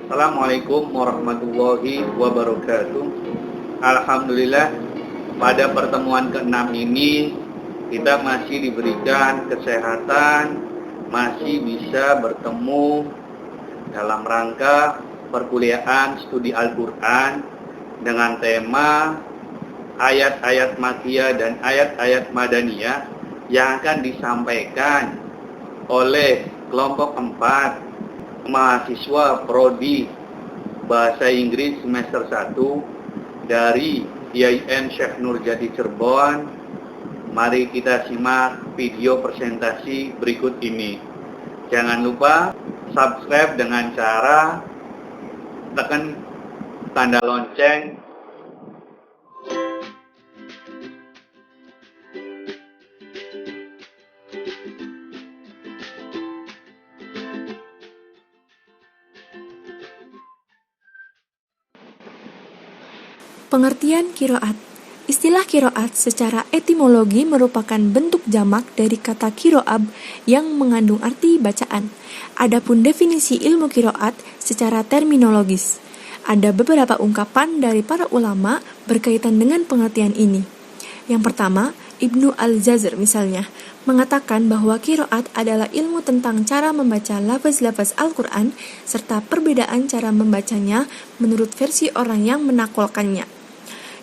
Assalamualaikum warahmatullahi wabarakatuh. Alhamdulillah, pada pertemuan ke-6 ini kita masih diberikan kesehatan, masih bisa bertemu dalam rangka perkuliahan studi Al-Quran dengan tema ayat-ayat Makkiyah dan ayat-ayat Madaniyah yang akan disampaikan oleh kelompok 4 mahasiswa prodi Bahasa Inggris semester 1 dari IAIN Syekh Nurjadi Cirebon. Mari kita simak video presentasi berikut ini. Jangan lupa subscribe dengan cara tekan tanda lonceng. Pengertian kiroat. Istilah kiroat secara etimologi merupakan bentuk jamak dari kata kiroab yang mengandung arti bacaan. Adapun definisi ilmu kiroat secara terminologis, ada beberapa ungkapan dari para ulama berkaitan dengan pengertian ini. Yang pertama, Ibnu Al-Jazr misalnya mengatakan bahwa kiroat adalah ilmu tentang cara membaca lafaz-lafaz Al-Quran serta perbedaan cara membacanya menurut versi orang yang menakwalkannya.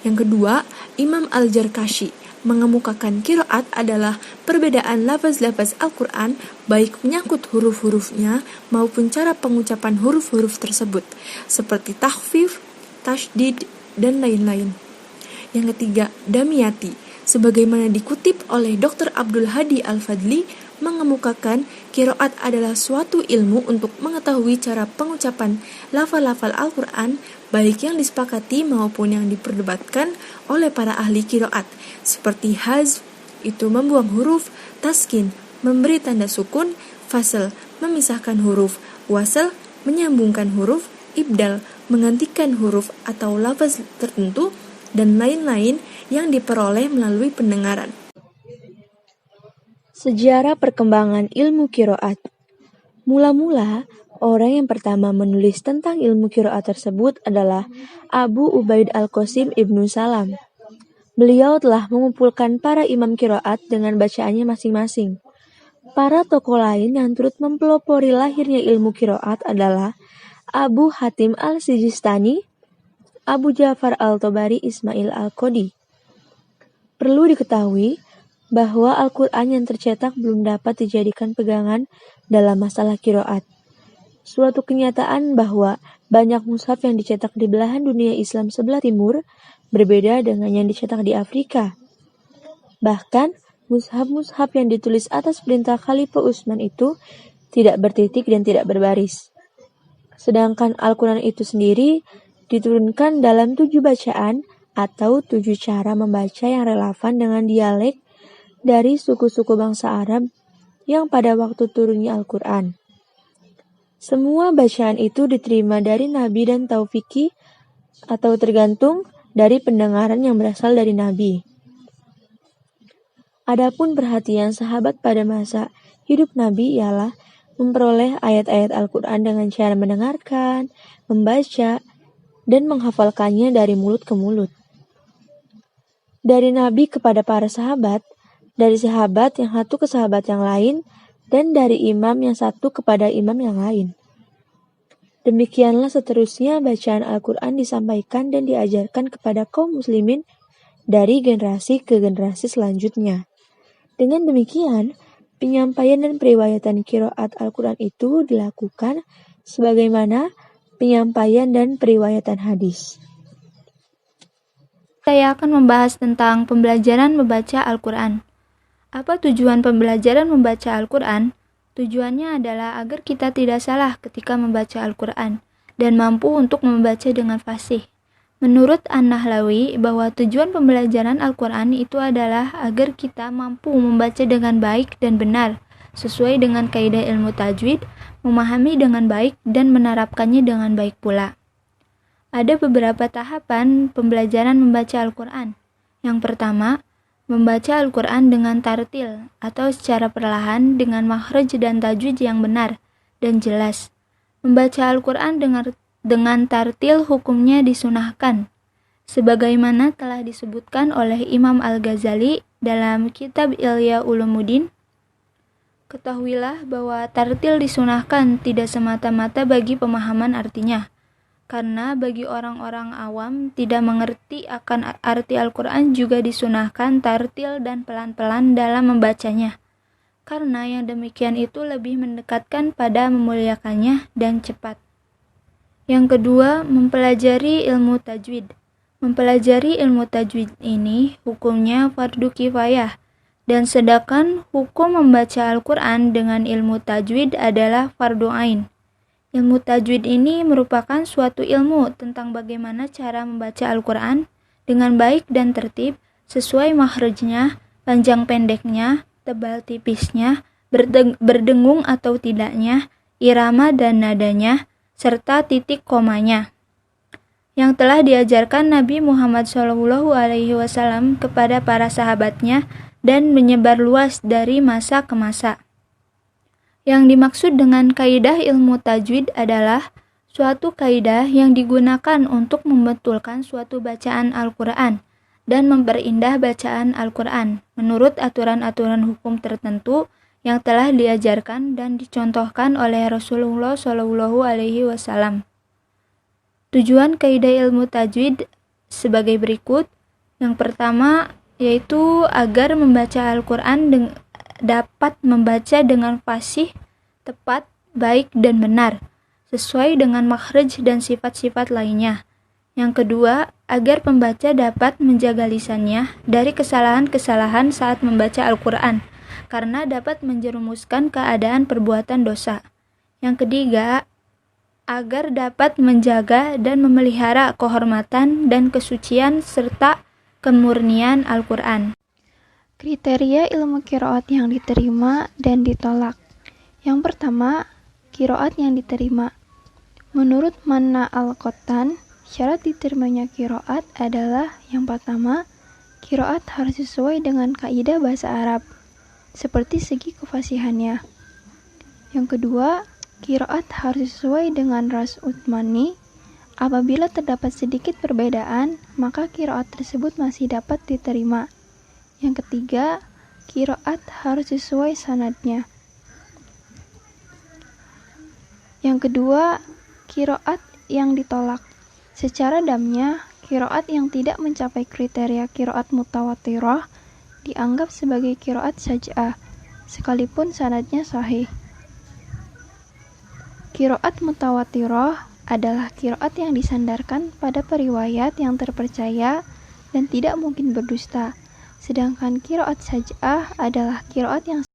Yang kedua, Imam Al-Jarkashi mengemukakan kiroat adalah perbedaan lafaz-lafaz Al-Quran baik menyangkut huruf-hurufnya maupun cara pengucapan huruf-huruf tersebut seperti takhfif, tasydid, dan lain-lain. Yang ketiga, Damyati sebagaimana dikutip oleh Dr. Abdul Hadi Al-Fadli mengemukakan kiroat adalah suatu ilmu untuk mengetahui cara pengucapan lafal-lafal Al-Quran baik yang disepakati maupun yang diperdebatkan oleh para ahli kiroat seperti hazf, itu membuang huruf, taskin, memberi tanda sukun, fasl, memisahkan huruf, wasl, menyambungkan huruf, ibdal, menggantikan huruf atau lafaz tertentu, dan lain-lain yang diperoleh melalui pendengaran. Sejarah perkembangan ilmu kiroat. Mula-mula, orang yang pertama menulis tentang ilmu kiroat tersebut adalah Abu Ubaid Al-Qasim Ibnu Salam. Beliau telah mengumpulkan para imam kiroat dengan bacaannya masing-masing. Para tokoh lain yang turut mempelopori lahirnya ilmu kiroat adalah Abu Hatim Al-Sijistani, Abu Ja'far Al-Tabari Ismail Al-Qadi. Perlu diketahui bahwa Al-Quran yang tercetak belum dapat dijadikan pegangan dalam masalah kiroat. Suatu kenyataan bahwa banyak mushaf yang dicetak di belahan dunia Islam sebelah timur berbeda dengan yang dicetak di Afrika. Bahkan, mushaf-mushaf yang ditulis atas perintah Khalifah Utsman itu tidak bertitik dan tidak berbaris. Sedangkan Al-Quran itu sendiri diturunkan dalam 7 bacaan atau 7 cara membaca yang relevan dengan dialek dari suku-suku bangsa Arab yang pada waktu turunnya Al-Quran. Semua bacaan itu diterima dari Nabi dan taufiki atau tergantung dari pendengaran yang berasal dari Nabi. Adapun perhatian sahabat pada masa hidup Nabi ialah memperoleh ayat-ayat Al-Quran dengan cara mendengarkan, membaca, dan menghafalkannya dari mulut ke mulut. Dari Nabi kepada para sahabat, dari sahabat yang satu ke sahabat yang lain, dan dari imam yang satu kepada imam yang lain. Demikianlah seterusnya bacaan Al-Quran disampaikan dan diajarkan kepada kaum muslimin dari generasi ke generasi selanjutnya. Dengan demikian, penyampaian dan periwayatan qiraat Al-Quran itu dilakukan sebagaimana penyampaian dan periwayatan hadis. Saya akan membahas tentang pembelajaran membaca Al-Quran. Apa tujuan pembelajaran membaca Al-Quran? Tujuannya adalah agar kita tidak salah ketika membaca Al-Quran dan mampu untuk membaca dengan fasih. Menurut An-Nahlawi, bahwa tujuan pembelajaran Al-Quran itu adalah agar kita mampu membaca dengan baik dan benar, sesuai dengan kaidah ilmu tajwid, memahami dengan baik dan menerapkannya dengan baik pula. Ada beberapa tahapan pembelajaran membaca Al-Quran. Yang pertama, membaca Al-Quran dengan tartil atau secara perlahan dengan makhraj dan tajwid yang benar dan jelas. Membaca Al-Quran dengan tartil hukumnya disunahkan, sebagaimana telah disebutkan oleh Imam Al-Ghazali dalam kitab Ihya Ulumuddin. Ketahuilah bahwa tartil disunahkan tidak semata-mata bagi pemahaman artinya, karena bagi orang-orang awam tidak mengerti akan arti Al-Quran juga disunahkan tartil dan pelan-pelan dalam membacanya, karena yang demikian itu lebih mendekatkan pada memuliakannya dan cepat. Yang kedua, mempelajari ilmu tajwid. Mempelajari ilmu tajwid ini hukumnya fardu kifayah, dan sedangkan hukum membaca Al-Quran dengan ilmu tajwid adalah fardu ain. Ilmu tajwid ini merupakan suatu ilmu tentang bagaimana cara membaca Al-Quran dengan baik dan tertib, sesuai makhrajnya, panjang pendeknya, tebal tipisnya, berdengung atau tidaknya, irama dan nadanya, serta titik komanya, yang telah diajarkan Nabi Muhammad SAW kepada para sahabatnya dan menyebar luas dari masa ke masa. Yang dimaksud dengan kaidah ilmu tajwid adalah suatu kaidah yang digunakan untuk membetulkan suatu bacaan Al-Quran dan memperindah bacaan Al-Quran menurut aturan-aturan hukum tertentu yang telah diajarkan dan dicontohkan oleh Rasulullah SAW. Tujuan kaidah ilmu tajwid sebagai berikut. Yang pertama yaitu agar membaca Al-Quran dapat membaca dengan fasih, tepat, baik, dan benar, sesuai dengan makhraj dan sifat-sifat lainnya. Yang kedua, agar pembaca dapat menjaga lisannya dari kesalahan-kesalahan saat membaca Al-Quran, karena dapat menjerumuskan keadaan perbuatan dosa. Yang ketiga, agar dapat menjaga dan memelihara kehormatan dan kesucian serta kemurnian Al-Quran. Kriteria ilmu qiraat yang diterima dan ditolak. Yang pertama, qiraat yang diterima. Menurut Manna Al-Qattan, syarat diterimanya qiraat adalah yang pertama, qiraat harus sesuai dengan kaidah bahasa Arab, seperti segi kefasihannya. Yang kedua, qiraat harus sesuai dengan ras Uthmani. Apabila terdapat sedikit perbedaan, maka qiraat tersebut masih dapat diterima. Yang ketiga, qiraat harus sesuai sanadnya. Yang kedua, qiraat yang ditolak. Secara damnya, qiraat yang tidak mencapai kriteria qiraat mutawatirah dianggap sebagai qiraat saj'ah, sekalipun sanadnya sahih. Qiraat mutawatirah adalah qiraat yang disandarkan pada periwayat yang terpercaya dan tidak mungkin berdusta. Sedangkan qiraat saj'ah adalah qiraat yang